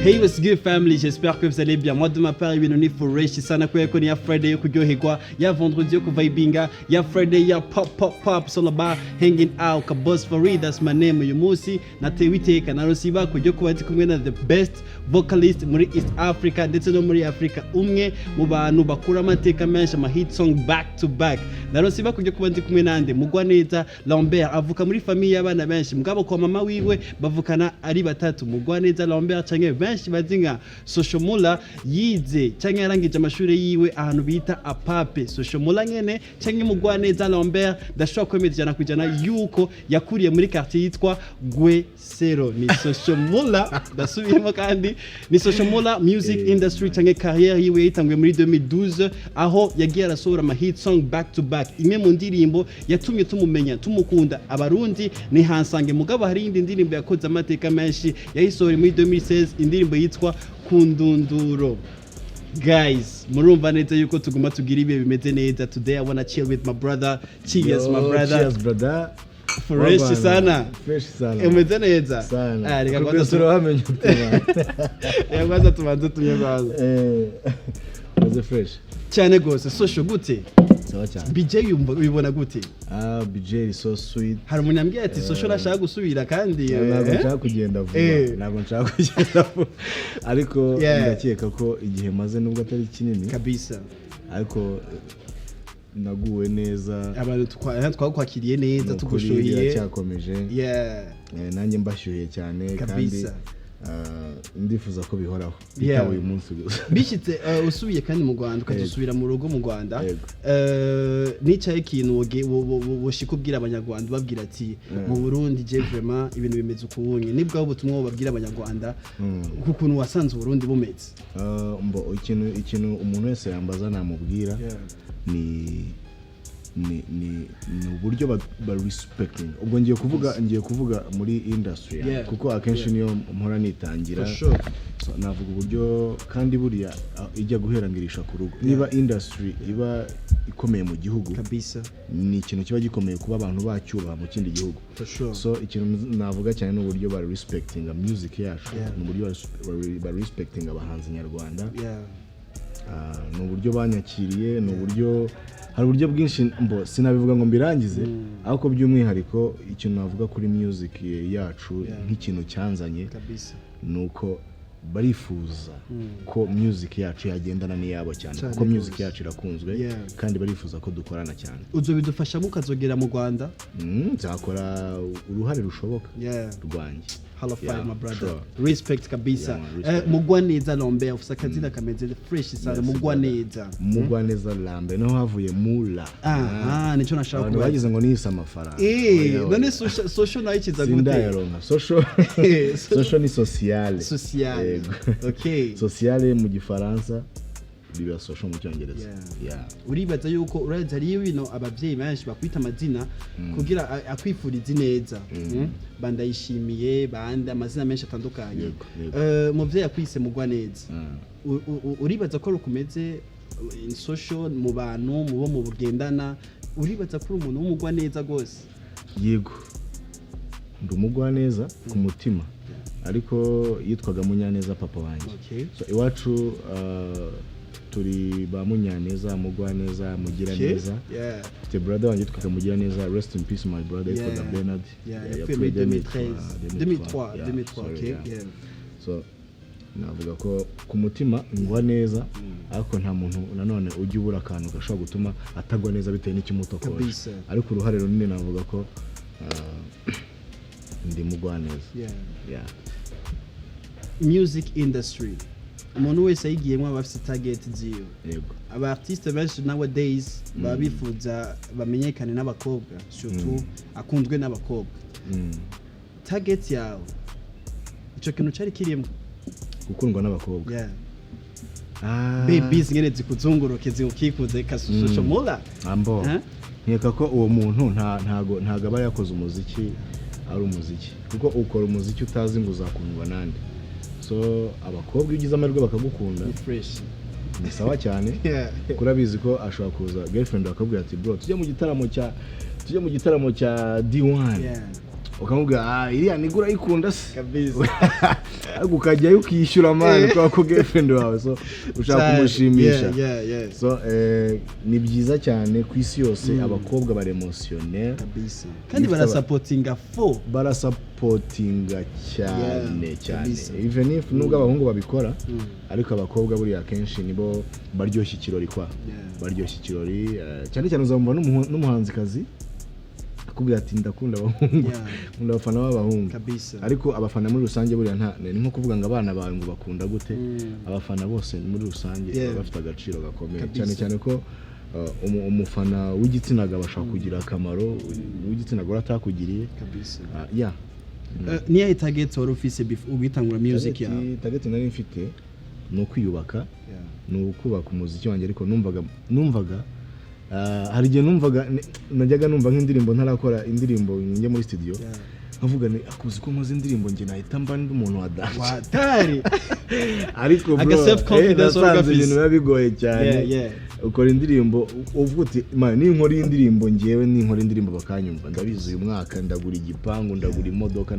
Hey, what's good family, j'espère que vous allez bien. Moi de ma part, ibintu ni fresh sana kubera ko ni ya Friday yo kuryoherwa, ya vendredi yo kuvibinga, ya Friday ya pop, it's all about hanging out, kabos for real, that's my name. Uyu munsi natewe iteka narosiba kujya kuba ndi kumwe na the best vocalist muri East Africa ndetse no muri Africa, umwe mu bantu bakura amateka menshi, ama hit song back to back. Narosiba kujya kuba ndi kumwe nande Mugwaneza Lambert, avuka muri famille y'abana benshi, mugabo kwa mama wiwe bavukana ari batatu. Mugwaneza Lambert canke benshi bazinga Social Mula yize canke yarangije amashuri yiwe ahantu bita apape. Social Mula nyene canke Mugwaneza Lambert ndashobora kwemezana kujana yuko yakuriye muri quartier yitwa Gwesero. Ni Social Mula ndasubiyemo kandi ni Social Mula music industry canke career yiwe yitangwe muri 2012 aho yagiye arasohora ama hit song back to back. Imwe mu ndirimbo yatumye tumumenya tumukunda abarundi ni Hansange, mugabo hari indi ndirimbo yakoze amateka menshi yayisohora muri 2016, indirimbo yitwa Kundunduro. Guys, murumva neza yuko tuguma tugira ibe bimeze neza. Today I wanna chill with my brother. Cheers, my brother. Cheers, brother. Fresh sana. Fresh sana. Umeze neza sana. Reka kwanza turamenye utuma. Reka kwanza tubanze tunyebaza. Was fresh. Cyane gose. Social gute? Sawa cyane. BJ ubibona gute? BJ is so sweet. Hari umuntu ambwiye ati Social ashaka gusubira kandi ntabwo nshaka kugenda vuba. Ntabwo nshaka kugenda vuba. Ariko ndakeka ko igihe maze nubwo atari kinini kabisa. Ariko naguwe neza, abantu twakwakiriye neza, tugushuhiye cyakomeje. Nanjye mbashyuhiye cyane kandi ndifuza ko bihoraho bitawe uyu munsi gusa. Bishyitse usubiye kandi mu Rwanda ukadusubira mu rugo mu Rwanda, nicaye ikintu woshika ubwira abanyarwanda babwira ati mu Burundi je vraiment ibintu bimeze ukubunye, nibwo ubutumwa babwira abanyarwanda kukuntu wasanze Burundi bumeze. Mbo ikintu umuntu wese yambaza namubwira ni uburyo ba respecting. Ubwo ngiye kuvuga muri industry kuko akenshi niyo mpora nitangira, navuga uburyo kandi buriya ijya guherangirisha ku rugo. Niba industry iba ikomeye mu gihugu kabisa, ni ikintu kiba gikomeye kuba abantu bacyubaha mu kindi gihugu. So ikintu navuga cyane n'uburyo ba respecting music yacu, n'uburyo ba respecting abahanzi nyarwanda, n'uburyo banyakiriye, n'uburyo hari uburyo bwinshi mbo sinabivuga ngo mbirangize, ariko by'umwihariko ikintu navuga kuri music yacu nk'ikintu cyanzanye kabisa nuko barifuza ko music yacu yagendana n'iyabo cyane, kuko music yacu irakunzwe kandi barifuza ko dukorana cyane. Uzo bidufasha mukazogera mu Rwanda? Nzakora uruhare rushoboka rwanjye. Hello fire my brother. Respect kabisa. Mugwaneza Lambert ufisa kazina kameze fresh sana. Mugwaneza Lambert no havuye mula. Nico nashaka kuba. Bagize ngo nisa amafaranga. None social nayo kiza gute? Sindayaronka. Social ni sociale. Sociale. Okay. Sociale mu Gifaransa biba social mu Cyongereza. Uribaza yuko uraza ari ibintu abavyeyi benshi bakwita amazina kugira akwifuriza neza. Banda yishimiye, banda amazina menshi atandukanye. Muvyeyi akwise Mugwaneza. Uribaza ko rukomeze in social mu bantu mubo mu bugendana, uribaza ko umuntu w'umugwaneza gose? Yego. Ndumugwaneza ku mutima. Ariko yitwaga Munyaneza papa wanjye. So iwacu turi ba Munyaneza, Mugwaneza, Mugiraneza. The brother wanjye yitwaga Mugiraneza, rest in peace my brother yitwaga Bernard. Yapfuye 2003. Okay. So navuga ko ku mutima ngwa neza, ariko nta muntu nanone ujya ubura akantu gashobora gutuma atagwa neza bitewe n'icyumutokora. Ariko uruhare runini navuga ko ndi Mugwaneza. Music industry, umuntu wese ayigiyemo abafite target ziyo. Yego. Aba artiste benshi nowadays babifuza bamenyekane n'abakobwa, surtout akunzwe n'abakobwa. Target yawe ico kintu cyari kirimo gukundwa n'abakobwa. Babies ngene zikuzunguruke zikikuze ka Social Mula. Nkeka ko uwo muntu ntago aba yakoze umuziki ari umuziki, kuko ukora umuziki utazi ngo uzakundwa nande. So abakobwa ugize amarwe bakagukunda ni fresh, ni sawa cyane. Kurabizi ko ashobora kuza girlfriend akabwira ati bro tujye mu gitaramo cya D1. ukamubwira iriya nigura ikunda se kabisa ariko ukajyayo ukishyura mani kwa ko girlfriend wawe so ushaka kumushimisha so ni byiza cyane ku isi yose abakobwa bare emotionnel kabisa kandi barasapotinga cyane even if nubwo abahungu babikora ariko abakobwa buri akenshi nibo baryoshye ikirori baryoshye ikirori cyane cyane uzamva n'umuhanzikazi akubwira ati ndakunda abahungu nkunda abafana b'abahungu ariko abafana muri rusange buri ni nko kuvuga ngo abana bawe ngo bakunda gute abafana bose muri rusange bafite agaciro gakomeye cyane cyane ko umufana w'igitsina gabo ashaka kugira akamaro w'igitsina gore atakugiriye niya target wari ufise ubitangura music yawe target nari mfite ni ukwiyubaka ni ukubaka umuziki wanjye ariko numvaga hari igihe najyaga numva nk'indirimbo ntarakora indirimbo njye muri studio nkavuga ni akuzi ko nkoze indirimbo njye nahita mba ndi umuntu watari ariko bro nasanze ibintu biba bigoye cyane ukora indirimbo uvuga uti ninkora indirimbo njyewe ninkora indirimbo bakanyumva ndabizi uyu mwaka ndagura igipangu ndagura imodoka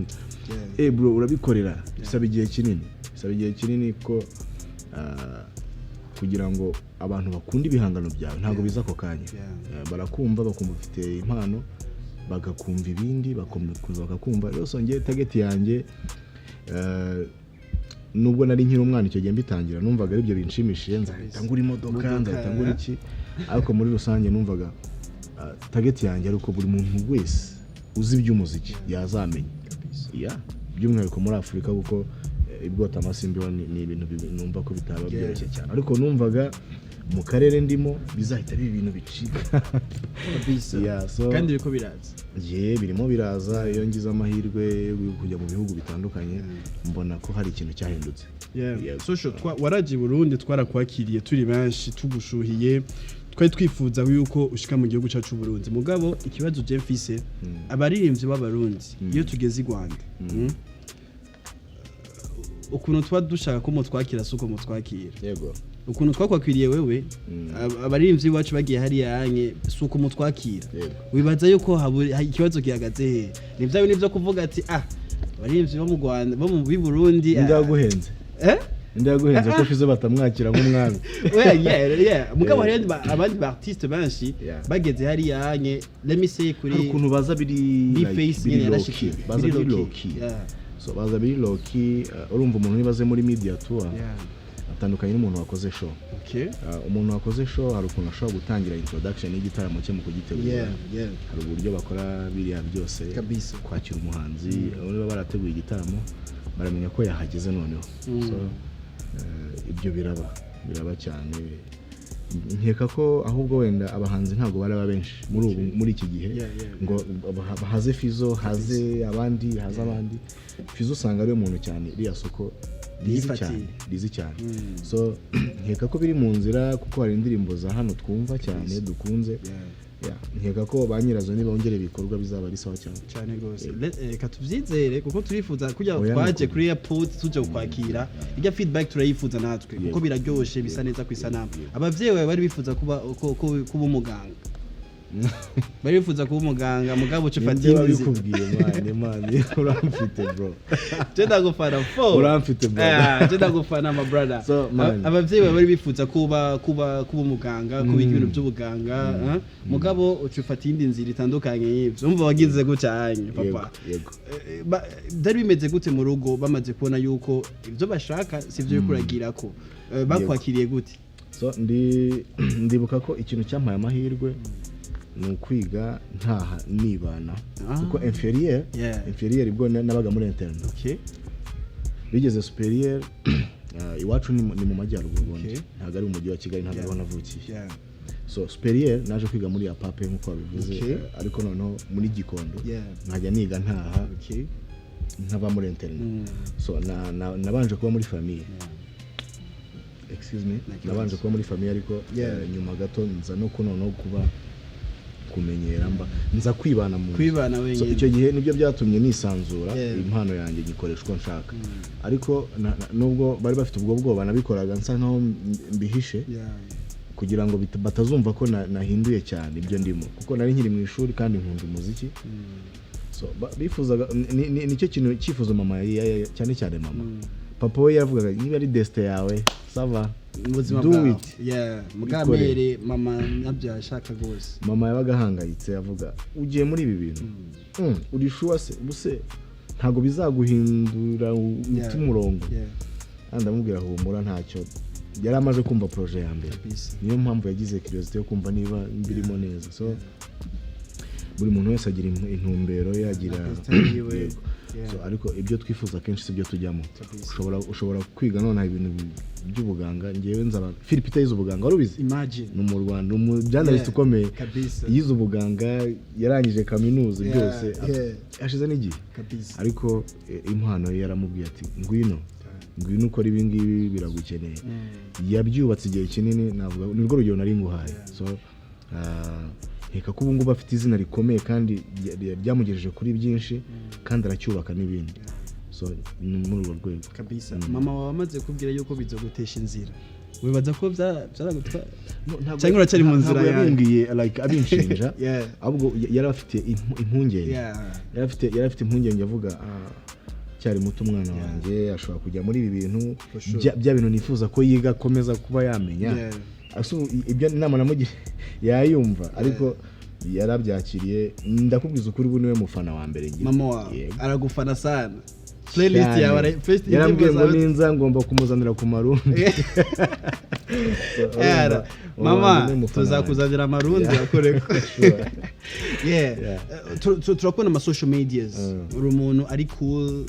bro urabikorera bisaba igihe kinini ko kugira ngo abantu bakunda ibihangano byawe ntago biza ako kanya barakumva bakumva ufite impano bagakumva ibindi bakakumva rero songeye target yanjye nubwo nari nkiri umwana icyo gihe mbitangira numvaga ari byo binshimishije nzahitangura imodoka nzahitangura iki ariko muri rusange numvaga target yanjye ari uko buri muntu wese uzi iby'umuziki yazamenya by'umwihariko muri Afurika kuko ibwota amasimbi ni ibintu numva ko bitaba byoroshye cyane ariko numvaga mu karere ndimo bizahita biba ibintu bicika kandi biko biraza birimo biraza iyo ngize amahirwe yo kujya mu bihugu bitandukanye mbona ko hari ikintu cyahindutse Social waraje Burundi twarakwakiriye turi benshi tugushuhiye twari twifuza yuko ushika mu gihugu cyacu Burundi mugabo ikibazo je mfise abaririmbyi b'abarundi iyo tugeze i Rwanda ukuntu twa dushaka ko mutwakira suko mutwakira ukuntu twakwakiriye wewe abaririmbyi bacu bagiye hari yanye suko mutwakira wibaza yuko ikibazo gihagaze nivyo kuvuga ati abaririmbyi bo mu Rwanda bo mu Burundi ndaguhenze ndaguhenze ko Fizzo batamwakira nk'umwami mugabo hari abandi ba artiste benshi bageze hari yanye let me say kuri ukuntu baza biri face yarashiki baza biri low key so baza biri low key urumva umuntu nibaze muri media tour atandukanye n'umuntu wakoze show umuntu wakoze show hari ukuntu ashobora gutangira introduction y'igitaramo cye mu kugitegura hari uburyo bakora biriya byose kwakira umuhanzi niba barateguye igitaramo baramenya ko yahageze noneho so ibyo biraba cyane nkeka ko ahubwo wenda abahanzi ntago baraba benshi muri iki gihe ngo haze Fizzo haze abandi Fizzo usanga ari umuntu cyane iriya soko rizi cyane so nkeka ko biri mu nzira kuko hari indirimbo za hano twumva cyane dukunze nkeka ko banyirazo nibongere ibikorwa bizaba ari sawa cyane gose reka tubyizere kuko turifuza kujya twaje kuri airport tuje kwakira ijya feedback turayifuza natwe kuko biraryoshe bisa neza kwisanamu abavyeyi bari bifuza kuba umuganga bari bifuza kuba umuganga mugabo cufatiye inzira bikubwiye mani uramfite bro tenda gufana uramfite bro tenda gufana my brother abavyeyi bari bifuza kuba umuganga kuba ibintu by'ubuganga mugabo ucufatiye indi nzira itandukanye y'ivyo umva wagize gucyanye papa dari bimeze gute mu rugo bamaze kubona yuko ivyo bashaka sivyo bikuragira ko bakwakiriye gute so ndibuka ko ikintu cyampaye amahirwe ni ukwiga ntaha nibana kuko inferieur ibwo nabaga muri interne bigeze superieur iwacu ni mu majyaruguru Burundi ntago ari umujyi wa Kigali ntago ari navukiye so superieur naje kwiga muri apape nkuko babivuze ariko noneho muri Gikondo nkajya niga ntaha nkaba muri interne so nabanje kuba muri famille nabanje kuba muri famille ariko nyuma gato nza no kunono kuba kumenyera mba nza kwibana wenyine so icyo gihe nibyo byatumye nisanzura impano yanjye gikoreshwa nshaka ariko nubwo bari bafite ubwo bwoba nabikoraga nsa nkaho mbihishe kugira ngo batazumva ko nahinduye cyane ibyo ndimo kuko nari nkiri mu ishuri kandi nkunda umuziki so bifuzaga nicyo kintu cyifuzo mama cyane cyane mama papa we yavugaga niba ari destin yawe sava ubuzima bwawe mugamere mama nabyo yashaka gose mama yabaga hangayitse yavuga ugiye muri ibi bintu urishuwa se buse ntago bizaguhindura umurongo ndamubwira humura ntacyo yari amaze kumva projet ya mbere niyo mpamvu yagize curiosity yo kumva niba birimo neza so buri muntu wese agira intumbero yagira so ariko ibyo twifuza kenshi sibyo tujyamo ushobora kwiga none ibintu by'ubuganga ngewe nzaba Philip yize ubuganga warubizi imagine no mu Rwanda journalist ukomeye yize ubuganga yarangije kaminuza byose ashize n'igihe ariko impano ye yaramubwiye ati ngwino ukora ibi ngibi biragukeneye yabyubatse igihe kinini navuga nirwo rugero nari nguhaye so reka ko ubu ngubu afite izina rikomeye kandi byamugejeje kuri byinshi kandi aracyubaka n'ibindi so muri urwo rwego kabisa mama wawe amaze kubwira yuko bizogutesha inzira wibaza ko byaragutwara cyangwa uracyari mu nzira yabingiye like abinshinja ahubwo yari afite impungenge yari afite impungenge avuga cyari muto umwana wanjye ashobora kujya muri ibi bintu bya bintu nifuza ko yiga akomeza kuba yamenya ibyo inama namugira yayumva ariko yarabyakiriye ndakubwiza ukuri bu niwe mufana wa mbere ngiye mama wawe aragufana sana playlist yawe yarambwiye ngo ninza ngomba kumuzanira ku marundi mama tuzakuzanira amarundi akoreko turakubona ama social medias uri umuntu ari cool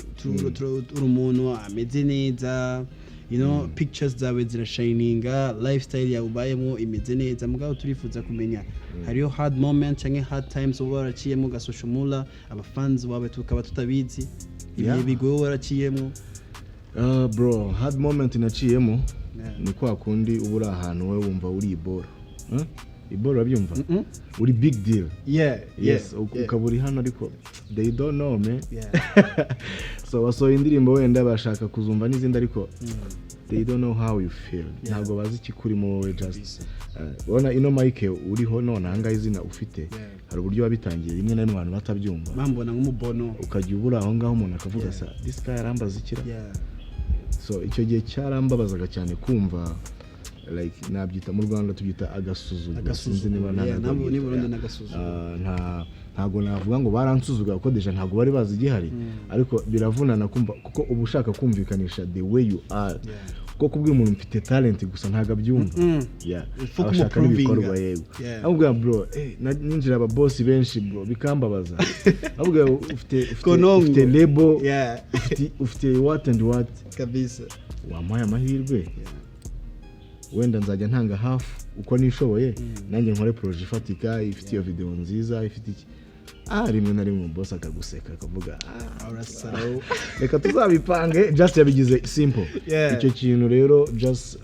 uri umuntu ameze neza you know pictures zawe zirashininga lifestyle yawe ubayemo imeze neza mugabo turifuza kumenya hariyo hard moment cyangwa hard times uba waraciyemo ga Social Mula abafans bawe tukaba tutabizi ibihe bigoye waraciyemo bro hard moment naciyemo ni kwa kundi ubura ahantu we wumva uri ibora ibora babyumva uri big deal yes ukaburi hano ariko they don't know me so wasohoye indirimbo wenda bashaka kuzumva n'izindi ariko they don't know how you feel ntabwo bazi ikikurimo wowe just ubona ino mic uriho none hanga izina ufite hari uburyo wabitangiye rimwe na rimwe abantu batabyumva bambona nk'umubono ukajya ubura aho ngaho umuntu akavuga sa this guy arambaza ikira so icyo gihe cyarambabazaga cyane kumva like nabyita mu Rwanda tubyita agasuzuguro sinzi niba ntago navuga ngo baransuzugura kuko deja ntago bari bazi igihari ariko biravunana kumva kuko uba ushaka kumvikanisha the way you are kuko kubwira umuntu mfite talent gusa ntago abyumva abashaka n'ibikorwa yego ahubwo bro ninjira aba boss benshi bro bikambabaza ahubwo ufite label ufite what and what kabisa wamaye amahirwe wenda nzajya ntanga half uko nishoboye nanjye nkore project ifatika ifite iyo video nziza ifite iki rimwe na rimwe boss akaguseka akavuga urasaraho reka tuzabipange just yabigize simple icyo kintu rero just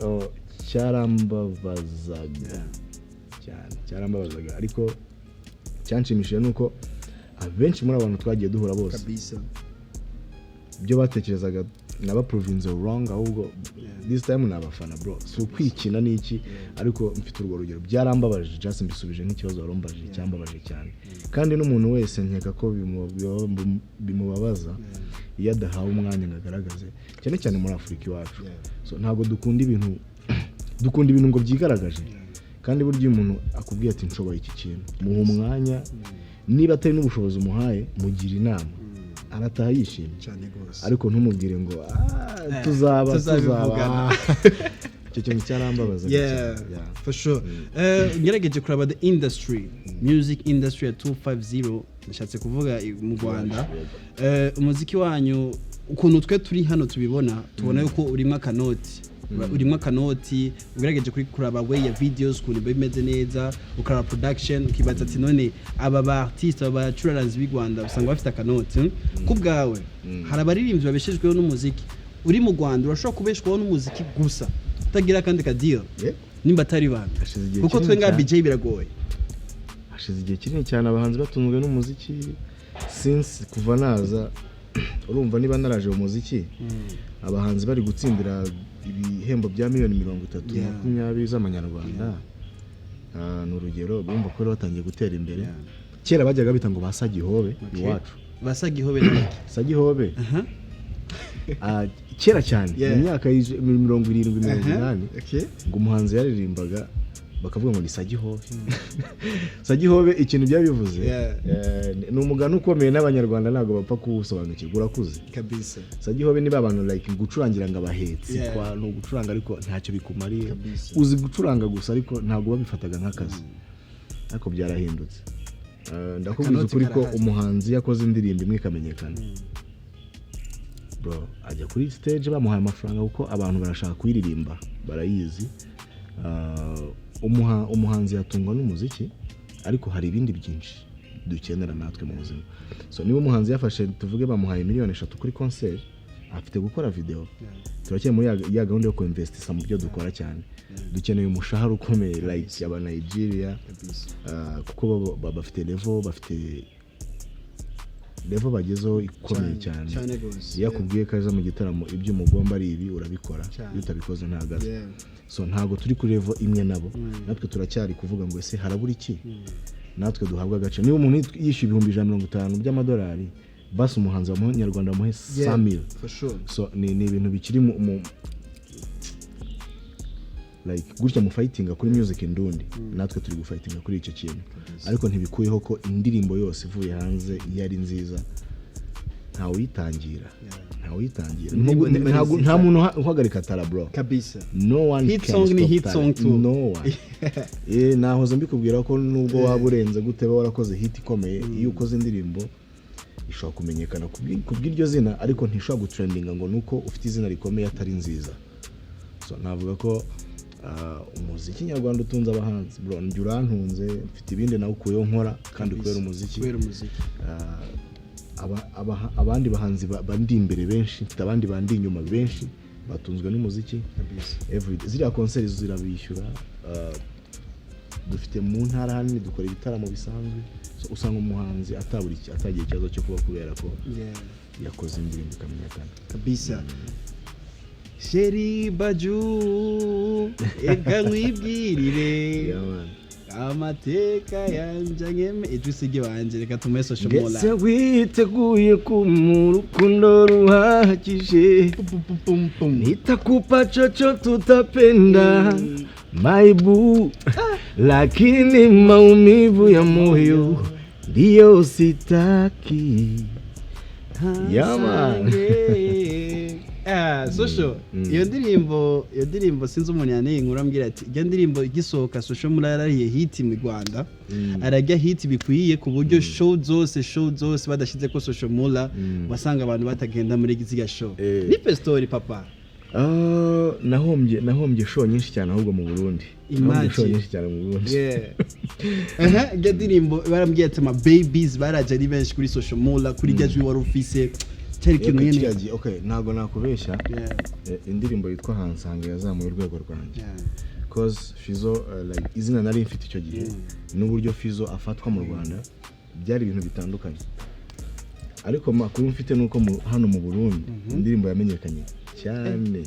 cyarambabazaga ariko cyanshimishije nuko abenshi muri abantu twagiye duhura bose kabisa byo batekerezaga naba province wrong ahubwo this time nabafana bro so kwikina niki ariko mfite urwo rugero byarambabaje just mbisubije nk'ikibazo warombaje cyambabaje cyane kandi n'umuntu wese nkeka ko bimubabaza iyo adahawe umwanya ngagaragaze cyane cyane muri Afrika iwacu so ntago dukunda ibintu ngo byigaragaje kandi buryo umuntu akubwiye ati nshoboye iki kintu muha umwanya niba atari n'ubushobozi umuhaye mugira inama arataha yishimye cyane gose ariko ntumubwire ngo tuzaba icyo kintu cyarambabaza for sure ngerageje kuraba the industry music industry ya 250 nashatse kuvuga mu Rwanda umuziki wanyu ukuntu twe turi hano tubibona tubona yuko urimo akanoti ugerageje kuri kuraba way ya videos kuntu bimeze neza ukara production ukibaza ati none aba ba artiste aba bacuraranzi b'i Rwanda usanga bafite akanoti kubgawe hari abaririmbyi babeshejweho n'umuziki uri mu Rwanda urashobora kubeshwaho n'umuziki gusa utagira kandi kadio nimba atari bana kuko twe nga BJ biragoye hashize igihe kinini cyane abahanzi batunzwe n'umuziki since kuva naza urumva niba naraje mu muziki abahanzi bari gutsindira ibihembo bya miliyoni 30-20 z'amanyarwanda n'urugero bumva ko batangiye gutera imbere kera bajyaga bita ngo basagihobe iwacu basagihobe n'iki sagihobe kera cyane mu myaka ya 70-80 ngo umuhanzi yaririmbaga bakavuga ngo ni sagihobe. Sagihobe ikintu byabivuze ni umugani ukomeye n'abanyarwanda ntago bapfa kuwusobanukirwa urakuze kabisa. Sagihobe ni babantu like gucurangira ngo abahetsi kwa no gucuranga ariko ntacyo bikumariye, uzi gucuranga gusa ariko ntago babifataga nk'akazi, ariko byarahindutse. Ndakubwiza ukuri ko umuhanzi yakoze indirimbo imwe ikamenyekana, bro ajya kuri stage bamuhaye amafaranga kuko abantu barashaka kuyiririmba barayizi. Umuhanzi yatungwa n'umuziki, ariko hari ibindi byinshi dukenera natwe mu buzima. So niba umuhanzi yafashe tuvuge bamuhaye miliyoni 3 kuri concert, afite gukora video, turacyeye muri ya gahunda yo kuinvestisa mu byo dukora cyane. Dukeneye umushahara ukomeye like aba Nigeria, kuko bafite level bagezeho ikomeye cyane. Yakubwiye ko aza mu gitaramo ibyo umugomba ari ibi urabikora, iyo utabikoze ntagaza. So ntago turi kuri level imwe nabo, natwe turacyari kuvuga ngo ese harabura iki, natwe duhabwa agace. Niba umuntu yishyuye $150 by'amadolari, basi umuhanzi w'umunyarwanda muhe 100,000 for sure. So ni ibintu bikiri mu like gutya mu fighting kuri music indundi, natwe turi gufightinga kuri icyo kintu, ariko ntibikuyeho ko indirimbo yose ivuye hanze yari nziza ntawe yitangira. Nta muntu uhagarika tara bro kabisa. No one hit song ni hit song too. No one. Nahoze mbikubwira ko nubwo waburenze gute warakoze hit ikomeye, iyo ukoze indirimbo ishobora kumenyekana kubw'iryo zina, ariko ntishobora gutrendinga ngo nuko ufite izina rikomeye atari nziza. So navuga ko umuziki nyarwanda utunze abahanzi bro, njye urantunze, mfite ibindi nawe ukuyeho nkora kandi kubera umuziki. Abandi bahanzi bandi imbere benshi, mfite abandi bandi inyuma benshi batunzwe n'umuziki kabisa. Ziriya concert zirabishyura. Dufite mu ntara hanini dukora ibitaramo bisanzwe, so usanga umuhanzi atagiye ikibazo cyo kuba kubera ko yakoze indirimbo ikamenyekana kabisa. Sheri baju eka nkwibwirire amateka yanjye ejusige wanje, reka tume Social Mula. Ese witeguye kumurukundo ruhagije, nitakupa chocho tutapenda maibu, lakini maumivu ya moyo ndiyo sitaki. Yaman Social iyo ndirimbo sinzi umuntu yanengura ambwira ati iyo ndirimbo igisohoka Social Mula yarahiye hit mu Rwanda, arajya hit bikwiye ku buryo show zose badashize ko Social Mula wasanga abantu batagenda muri giziga show. Nipe story papa. Nahombye show nyinshi cyane ahubwo mu Burundi. Show nyinshi cyane mu Burundi. Iyo ndirimbo barambwiye ati ma babies baraje ari benshi kuri Social Mula, kuri jazwi wari ufise cyari kintu nyene. Okay, ntago nakubeshya. Indirimbo yitwa Hansanga yazamuye urwego rwanje. Cause Fizzo like izina nari mfite icyo gihe n'uburyo Fizzo afatwa mu Rwanda byari ibintu bitandukanye, ariko makuru mfite nuko hano mu Burundi indirimbo yamenyekanye cyane.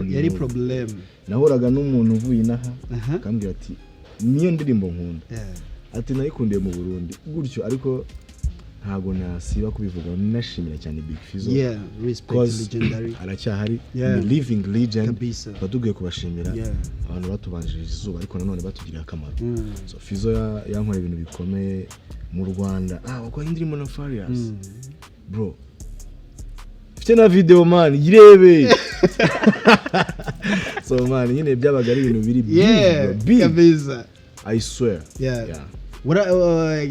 Yari problem. Nahoraga n'umuntu uvuye inaha akambwira ati niyo ndirimbo nkunda, ati nayikundiye mu Burundi gutyo, ariko ntago nasiba kubivuga. Nashimira cyane Big Fizzo, respect legendary, aracyahari ni living legend. Badugiye kubashimira abantu batubanjirije izuba, ariko nanone batugiriye akamaro. So Fizzo yankora ibintu bikomeye mu Rwanda. Uko indirimbo na Farious bro, mfite na video man yirebe. So man nyine byabaga ari ibintu biri big kabisa, I swear.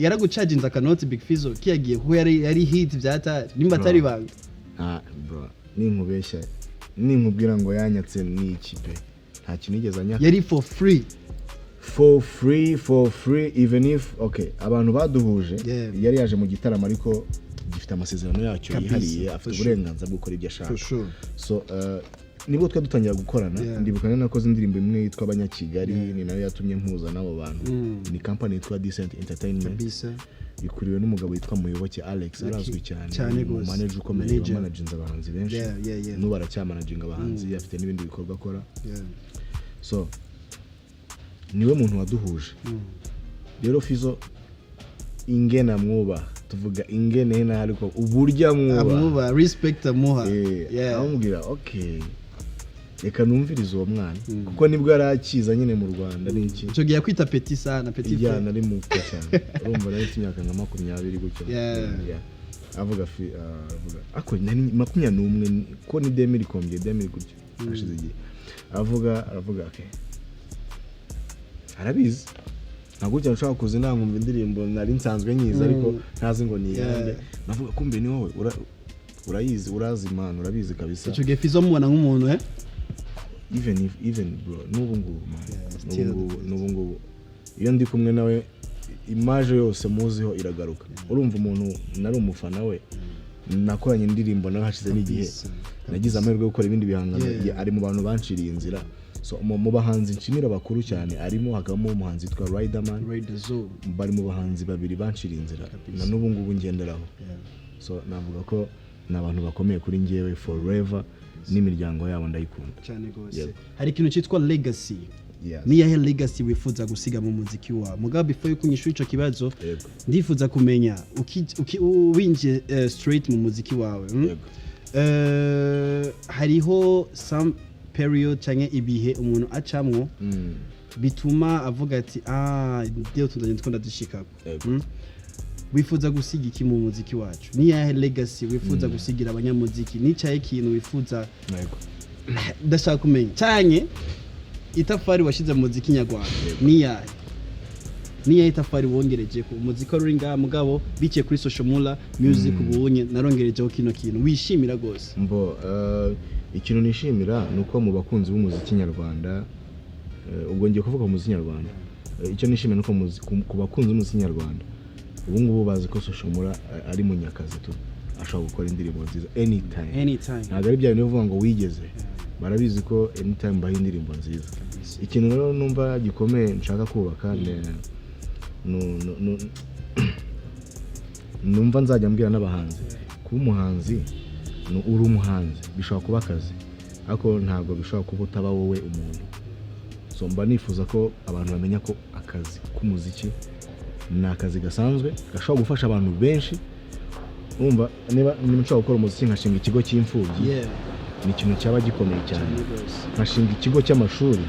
Yaragucharginze akanoti Big Fizzo kiyagiye ko yari hit byata nimba atari banga. Bro ninkubeshya ninkubwira ngo yanyatse ni ikipe, nta kinigeze anya. Yari for free even if okay abantu baduhuje yari yaje mu gitaramo, ariko gifite amasezerano yacyo yihariye, afite uburenganzira bwo gukora ibyo ashaka. So nibwo twa dutangira gukorana. Ndibukana nakoze indirimbo imwe yitwa Abanyakigali, ni nayo yatumye mpuza nabo bantu. Ni company yitwa Decent Entertainment, ikuriwe n'umugabo yitwa Muyoboke Alex, arazwi cyane mu manager ukomeye, managinze abahanzi benshi, n'ubu aracyamanaginga abahanzi, afite n'ibindi bikorwa akora. So niwe muntu waduhuje. Rero Fizzo ingena mwubaha tuvuga ingene na ariko uburyo amuba respect amuha amubwira okay reka numvirize uwo mwana kuko nibwo arakiza nyine mu Rwanda n'iki cyo giye kwita petit sana petit ya nari mu cyane urumva nari imyaka nka 20 gutyo avuga ako nani 21 ko ni 2000 gutyo ashize igihe avuga okay arabizi ntabwo cyane ushaka kuza nkumva indirimbo nari nsanzwe nyiza ariko ntazi ngo ni yande navuga kumbe ni wowe urayizi urazi imana urabizi kabisa cyo gihe Fizzo mubona nk'umuntu even bro n'ubu ngubu iyo ndi kumwe nawe image yose muziho iragaruka urumva umuntu nari umufana we nakoranye indirimbo nawe hashize n'igihe nagize amahirwe yo gukora ibindi bihangano ari mu bantu banciriye inzira so mu bahanzi nshimira bakuru cyane arimo hagamo umuhanzi witwa Riderman bari mu bahanzi babiri banciriye inzira na n'ubu ngubu ngenderaho so navuga ko n'abantu bakomeye kuri ngewe forever n'imiryango yabo ndayikunda cyane gose hari ikintu cyitwa legacy ni yahe legacy wifuza gusiga mu muziki wawe mugabo before yuko nyishura ico kibazo ndifuza kumenya winje straight mu muziki wawe hariho some period cyane ibihe umuntu acamwo bituma avuga ati ndio tundanye twonda dushikako wifuza gusiga iki mu muziki wacu ni yahe legacy wifuza gusigira abanyamuziki ni cyahe kintu wifuza ndashaka kumenya cyane itafari washize mu muziki nyarwanda ni yahe itafari wongereje ku muziki uri ngaha mugabo biciye kuri Social Mula Music ubunye narongerejeho kino kintu wishimira gose ikintu nishimira nuko mu bakunzi b'umuziki nyarwanda ubwo ngiye kuvuga mu muziki nyarwanda icyo nishimira nuko ku bakunzi b'umuziki nyarwanda ubu ngubu bazi ko Social Mula ari munyakazi tu ashobora gukora indirimbo nziza anytime ntabwo ari bya bintu bivuga ngo wigeze barabizi ko anytime baha indirimbo nziza ikintu rero numva gikomeye nshaka kubaka numva nzajya mbwira n'abahanzi kuba umuhanzi uri umuhanzi bishobora kuba akazi ariko ntabwo bishobora kuba utaba wowe umuntu so mba nifuza ko abantu bamenya ko akazi k'umuziki ni akazi gasanzwe gashobora gufasha abantu benshi urumva niba nshobora gukora umuziki nkashinga ikigo cy'imfubyi ni ikintu cyaba gikomeye cyane nkashinga ikigo cy'amashuri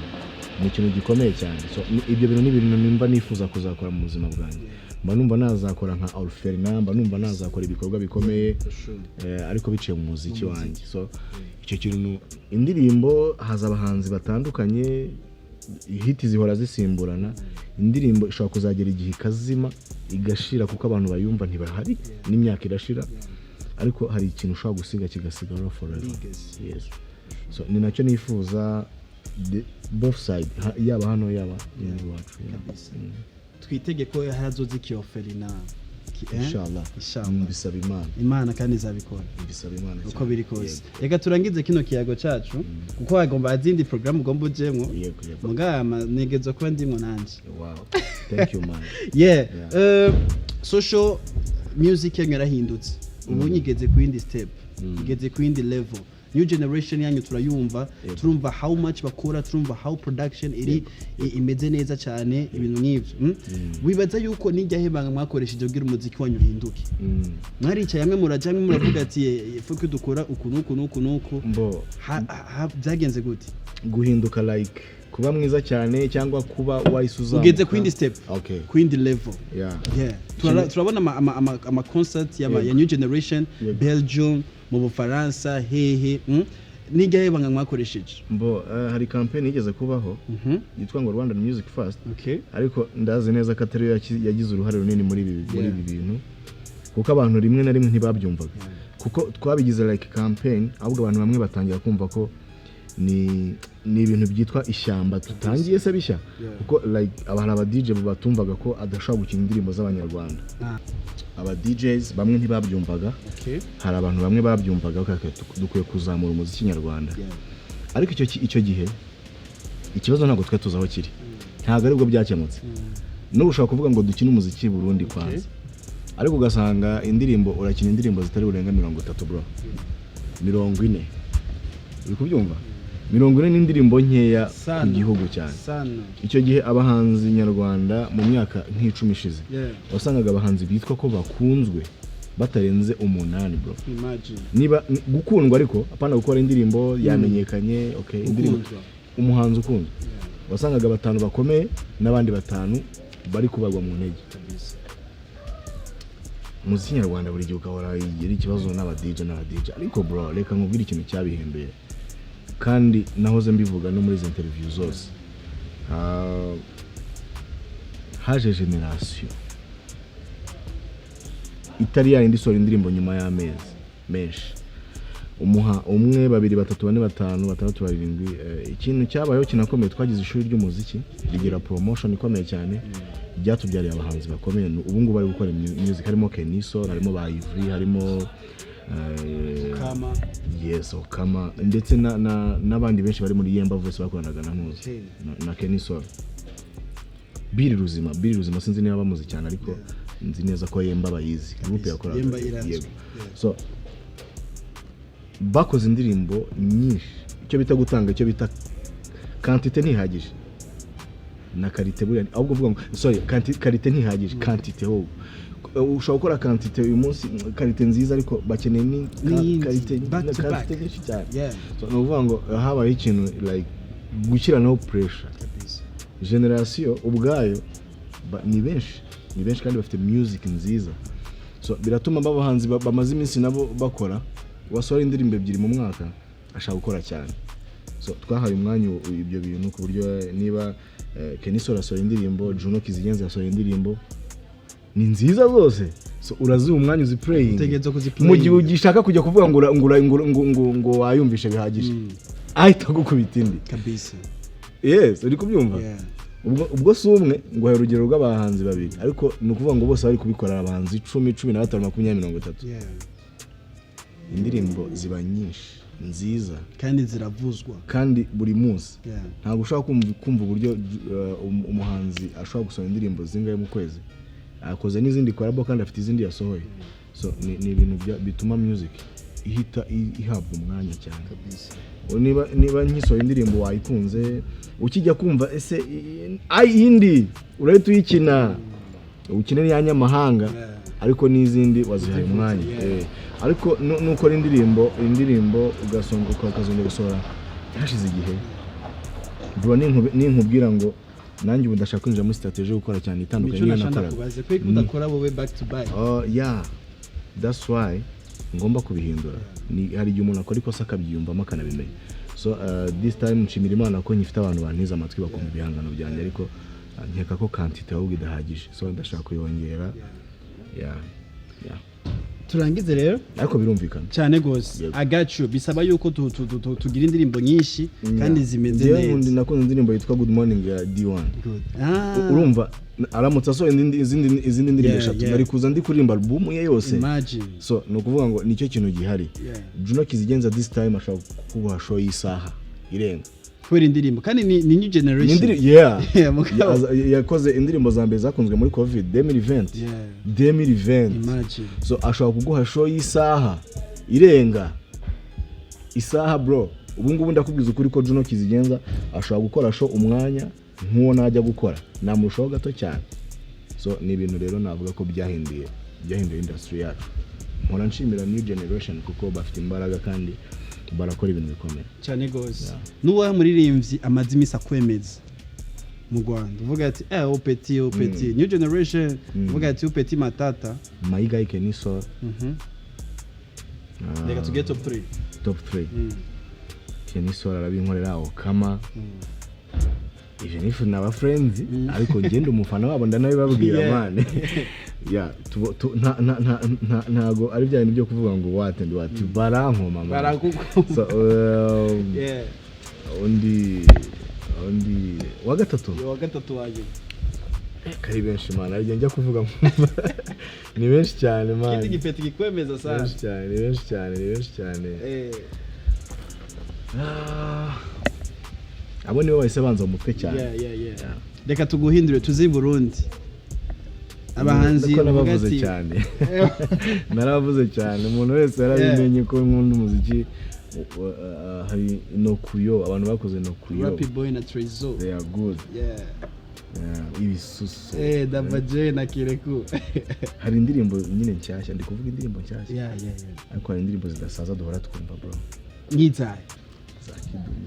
ni ikintu gikomeye cyane so ibyo bintu ni ibintu nimba nifuza kuzakora mu buzima bwanjye mba numva nazakora nka Alferina mba numva nazakora ibikorwa bikomeye ariko biciye mu muziki wanjye so icyo kintu indirimbo haza abahanzi batandukanye hiti zihora zisimburana indirimbo ishobora kuzagera igihe ikazima igashira kuko abantu bayumva ntibahari n'imyaka irashira ariko hari ikintu ushobora gusiga kigasigara forever yes so ni nacyo nifuza both side yaba hano yaba iwacu twitege ko hazozi Alferina inshallah mbisaba imana kandi izabikora mbisaba imana uko biri kose reka turangize kino kiyago cacu kuko hagomba azindi program ugomba ujemwo mugama negezo kuba ndimwo nanje wow thank you man social music yarahindutse ubu nyigeze ku yindi step igeze ku yindi level new generation yanyu turayumva turumva how much bakora turumva how production iri imeze neza cyane ibintu nk'ivyo wibaza yuko nijya hebanga mwakoresheje kugira umuziki wanyu hinduke mwaricaye hamwe murajamwe muravuga ati fuko dukora uku byagenze gute guhinduka like kuba mwiza cyane cyangwa kuba wayisuza ugeze ku yindi step ku yindi level turabona ama concert ya new generation Belgium mu Bufaransa hehe nijya hebanga mwakoresheje hari campaign yigeze kubaho yitwa ngo Rwanda Music First ariko ndazi neza ko atari yagize uruhare runini muri ibi bintu kuko abantu rimwe na rimwe ntibabyumvaga kuko twabigize like campaign ahubwo abantu bamwe batangira kumva ko ni ibintu byitwa ishyamba tutangiye se bishya kuko like aba DJ batumvaga ko adashobora gukina indirimbo z'abanyarwanda aba DJs bamwe ntibabyumvaga hari abantu bamwe babyumvaga dukwiye kuzamura umuziki nyarwanda ariko icyo gihe ikibazo ntabwo twe tuzaho kiri ntabwo aribwo byakemutse n'ubu ushobora kuvuga ngo dukine umuziki Burundi kwanza ariko ugasanga indirimbo urakina indirimbo zitari urenga 30 bro 40 uri kubyumva 40 n'indirimbo nkeya ku gihugu cyane. Icyo gihe abahanzi nyarwanda mu myaka nk'icumi ishize wasangaga abahanzi bitwa ko bakunzwe batarenze 8 bro. Niba gukundwa ariko apana gukora indirimbo yamenyekanye, okay, indirimbo umuhanzi ukunzwe wasangaga 5 bakomeye n'abandi 5 bari kubarwa mu ntege. Umuziki nyarwanda buri gihe ukahora yiri ikibazo n'aba DJ ariko bro reka nkubwire ikintu cyabihembeye kandi nahoze mbivuga no muri izo interview zose. Haje generation itari yindi sora indirimbo nyuma y'amezi menshi, umuha umwe 2 3 4 5 6 7 ikintu cyabayeho kinakomeye. Twagize ishuri ry'umuziki rigira promotion ikomeye cyane byatubyariye abahanzi bakomeye. Ubu ngubu bari gukora music, harimo Keniso, harimo ba Ivry, harimo Kama, yes Kama, ndetse n'abandi benshi bari muri Yemba Voice bakoranaga na Nkuzi na Keniso. Biri ruzima sinzi niba bamuzi cyane ariko nzi neza ko Yemba bayizi group yakoraga yego. So bakoze indirimbo nyinshi, icyo bita gutanga, icyo bita quantité ntihagije na qualité buri, ahubwo vuga ngo sorry qualité ntihagije, quantité ho ushobora gukora quantité uyu munsi qualité nziza ariko bakeneye ni qualité nyinshi cyane. So no vuga ngo habaye ikintu like gukira no pressure. Generation ubwayo ni benshi kandi bafite music nziza, so biratuma babahanzi bamaze iminsi nabo bakora wasora indirimbo 2 mu mwaka ashaka gukora cyane. So twahaye umwanya ibyo bintu ku buryo niba Keniso rasora indirimbo, Juno Kizigenza rasora indirimbo ni nziza zose, so urazi umwanya uzi playing mu gihe ugishaka kujya kuvuga ngo wayumvishe bihagije ahita gukubita indi kabisa. Yes, uri kubyumva. Ubwo sumwe ngo hari urugero rw'abahanzi 2 ariko ni ukuvuga ngo bose bari kubikora abahanzi 10 15 20 30. Indirimbo ziba nyinshi nziza kandi ziravuzwa kandi buri munsi. Ntabwo ushaka kumva uburyo umuhanzi ashobora gusoma indirimbo zingaye mu kwezi akoze n'izindi korabo kandi afite izindi yasohoye. So ni ibintu bituma music ihita ihabwa umwanya cyane kabisa. Niba nkisohoye indirimbo wayikunze ukijya kumva ese indi urahita uyikina ukine ni yanyamahanga ariko n'izindi wazihaye umwanya. Ariko nuko indirimbo ugasonga ukazongera gusohora hashize igihe bro, ninkubwira ngo nanjye ubu ndashaka kwinjira muri strategy gukora cyane itandukanye niyo nakora kudakora wowe back to back. Yeah, that's why ngomba kubihindura. Hari igihe umuntu akora ikosa akabyiyumvamo akanabimenya. So this time nshimira Imana ko nyifite abantu bantiza amatwi bakumva ibihangano byanjye ariko nkeka ko quantity ahubwo idahagije, so ndashaka kuyongera. Yeah. Turangize rero ariko birumvikana cyane gose. I got you. Bisaba yuko tugira indirimbo nyinshi kandi zimeze neza. Ndi nakunze indirimbo yitwa Good Morning ya D1. Urumva aramutse asohoye izindi ndirimbo 3 nari kuza ndi kuririmba album ye yose. Imagine. So no kuvuga ngo nicyo kintu gihari. Juno Kizigenza this time ashaka kuba show y'isaha irenga kwera indirimbo kandi ni new generation. Yakoze indirimbo za mbere zakunzwe muri COVID 2020. Imagine. So ashaka kuguha show y'isaha irenga isaha bro. Ubu ngubu ndakubwiza ukuri ko Juno Kizigenza ashaka gukora show umwanya nk'uwo najya gukora namurushaho gato cyane. So ni ibintu rero navuga ko byahinduye industry yacu. Mpora nshimira new generation kuko bafite imbaraga kandi barakora ibintu bikomeye cyane gose. Nuwa umuririmvyi amazi imisa kwemeza mu Rwanda uvuga ati petit new generation uvuga ati petit matata Mayiga Keniso. Reka tuge top 3. Keniso arabinkorera Kama even if naba friends ariko ngende umufana wabo ndanabibabwira mane. Ntago ari bya bintu byo kuvuga ngo what barankoma so undi wa gatatu waje kari benshi mana ari njya kuvuga ni benshi cyane man. Kiti gipeti gikwemeza sana ni benshi cyane abo nibo bahise banza mu mutwe cyane. Reka tuguhindure tuzi Burundi abahanzi narabavuze cyane umuntu wese yarabimenye ko nkunda umuziki hari no kuyo abantu bakoze no kuyo Rappi Boy na Fizzo they are good yeah ibisuso Dabaje na Kireku hari indirimbo nyine nshyashya ndi kuvuga indirimbo nshyashya yeah ariko hari indirimbo zidasaza duhora twumva bro ngizaye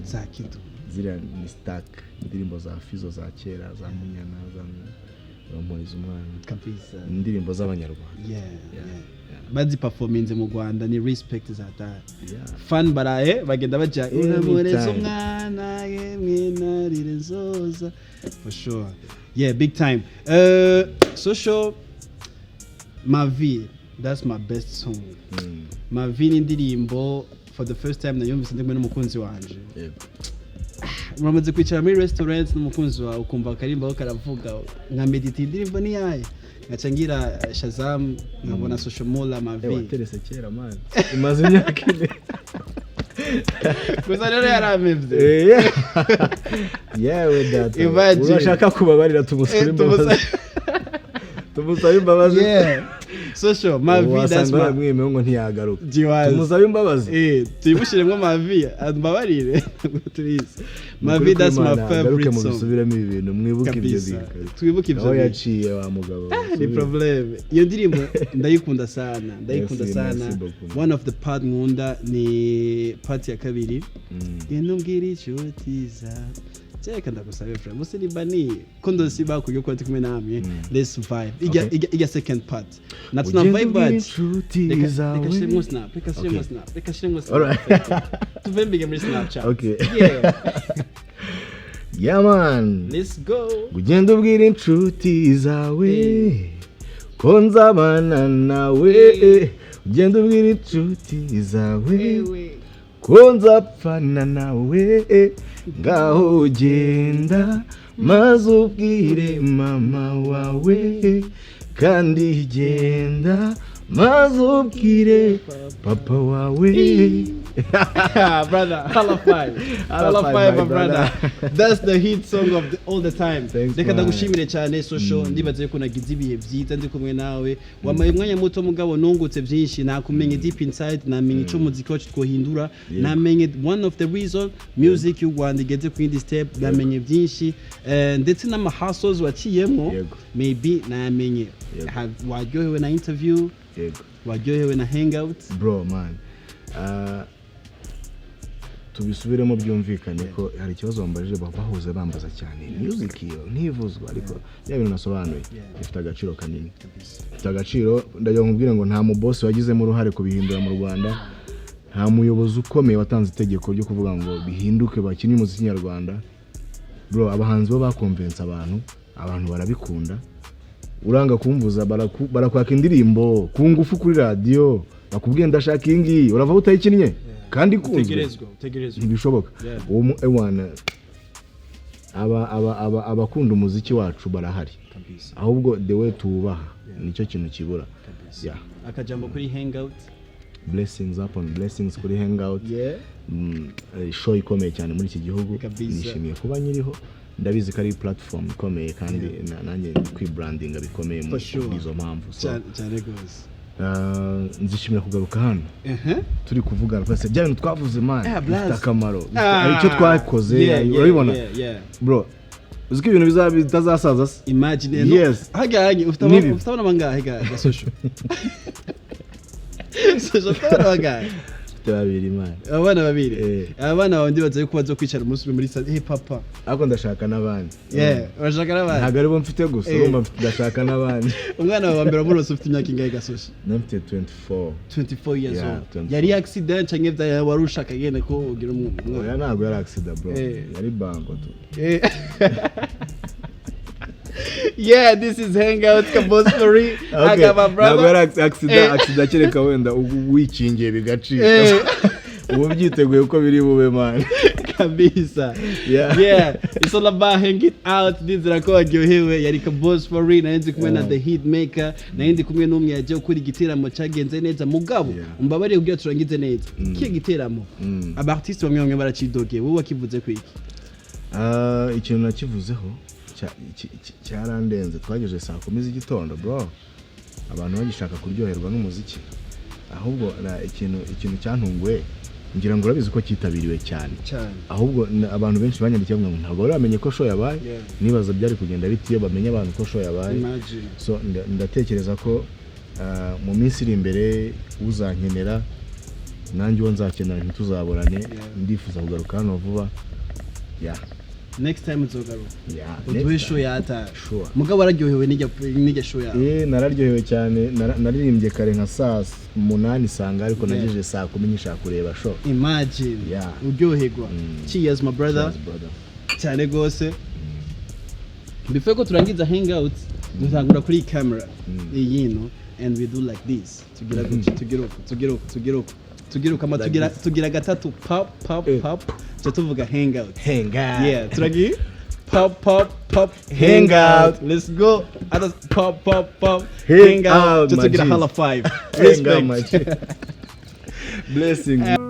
za kidu ziriya ni stack indirimbo za Fizzo za kera za munyana za muri umwana kabisa indirimbo z'abanyarwanda yeah bazi performance mu Rwanda ni respect za ta fan baraye bagenda baja uramureza umwana yemwe narire zoza for sure yeah big time Social Ma Vie, that's my best song Ma Vie ni indirimbo for the first time nayumvise ndimwe n'umukunzi wanje muramaze kwicara muri restaurant n'umukunzi wawe ukumva akarimba aho karavuga nka medite indirimbo ni yaye ngaca ngira Shazam nkabona Social Mula Ma Vie waterese kera man imaze imyaka ine gusa rero yaramevye yewe data urashaka kubabarira tumusaba imbabazi Social Ma Vie that's my mwime ngo ntiyagaruka tumusaba imbabazi tuyibushiremwe Ma Vie ambabarire turize Ma Vie that's my favorite song musubiremo ibi bintu mwibuke ibyo bintu twibuke ibyo aho yaciye wa mugabo ni problem iyo ndirimbo ndayikunda sana one of the part nkunda ni part ya kabiri genda umbwira inshuti za Cheka ndagusabe friend musini bani kondo siba kuyo kwa kumwe namwe let's vibe iga second part na tuna vibe but reka shimo snap tuvembige muri Snapchat okay yeah man let's go ugenda ubwira inshuti zawe ko nzabana nawe ugenda ubwira inshuti zawe ko nzapfana nawe ngaho genda maze ubwire mama wawe kandi genda maze ubwire papa wawe brother Hala 5 my brother that's the hit song of all the time reka ndagushimire cyane Social ndibaze ko nagize ibihe byiza ndi kumwe nawe wamaye umwanya muto mugabo nungutse byinshi nakumenye deep inside namenye ico muziki wacu twohindura namenye one of the reason music you Rwanda igeze ku indi step namenye byinshi ndetse n'ama hustles waciyemo maybe namenye waryohewe na interview waryohewe na hangout bro man tubisubiremo byumvikanye ko hari ikibazo bambajije bahoze bambaza cyane music iyo ntivuzwa ariko ya bintu nasobanuye ifite agaciro kanini ifite agaciro ndayo nkubwire ngo nta mu boss wagizemo uruhare kubihindura mu Rwanda nta muyobozi ukomeye watanze itegeko ryo kuvuga ngo bihinduke bakini umuziki nyarwanda bro abahanzi bo bakonvensa abantu barabikunda uranga kumvuza barakwaka indirimbo ku ngufu kuri radio bakubwiye ndashaka ingi urava utayikinnye kandi kunzwe ntibishoboka uwo ewana abakunda umuziki wacu barahari ahubwo the way tubaha nicyo kintu kibura akajambo kuri hangout blessings upon blessings kuri hangout show ikomeye cyane muri iki gihugu nishimiye kuba nyiriho ndabizi ko ari platform ikomeye kandi nanjye kwibrandinga bikomeye muri izo mpamvu cyane gose nzishimira kugaruka hano turi kuvugana twese bya bintu twavuze man bifite akamaro icyo twakoze urabibona bro uziko ibintu bitazasaza imagine no haganye ufite bangahe ga Social haganye babiri man abana babiri abana bandi bazaye kubaza kwicara umunsi muri papa ako ndashaka nabandi urashaka nabandi ntago ari bo mfite gusa urumva ndashaka nabandi umwana wa mbere burose ufite imyaka ingahe ga Social nafite 24 years old yari accident cyangwa bya warushaka yene ko ugira umwana oya ntago yari accident bro yari bango tu yeah this is hangout kabostori agaba brother accident kereka wenda wikingiye bigacika ubu byiteguye uko biri bube man kabisa yeah it's all about hanging out ndizira ko aryohewe yari kabostori nayenze kumwe na the hit maker nayendi kumwe n'umwe yaje ukuri giteramo cyagenze neza mugabo umbabare ubyo turangize neza kiye giteramo abartiste bamwe baracidoge wowe wakivuze kwiki ikintu nakivuzeho cyarandenze twageje saa 10 z'igitondo bro abantu bagishaka kuryoherwa n'umuziki ahubwo ikintu cyantunguye ngira ngo urabizi ko cyitabiriwe cyane ahubwo abantu benshi banyandikiye ngo ntabwo bari bamenye ko show yabaye nibaza byari kugenda bitiyo bamenye abantu ko show yabaye so ndatekereza ko mu minsi iri imbere uzankenera nanjye uwo nzakenera ntituzaborane ndifuza kugaruka hano vuba next time uzogaruka uduhe show yata mugabo wararyohewe n'ijya show yawe nararyohewe cyane naririmbye kare nka saa 8 sanga ariko nagejeje saa 10 nyishaka kureba show imagine uryoherwa cheers my brother cyane gose before ko turangiza hangout dutangura kuri camera yino and we do like this tugira kama tugira gatatu pop tuvuga hangout turagi pop hangout let's go other pop hangout tugira hala 5 respect blessings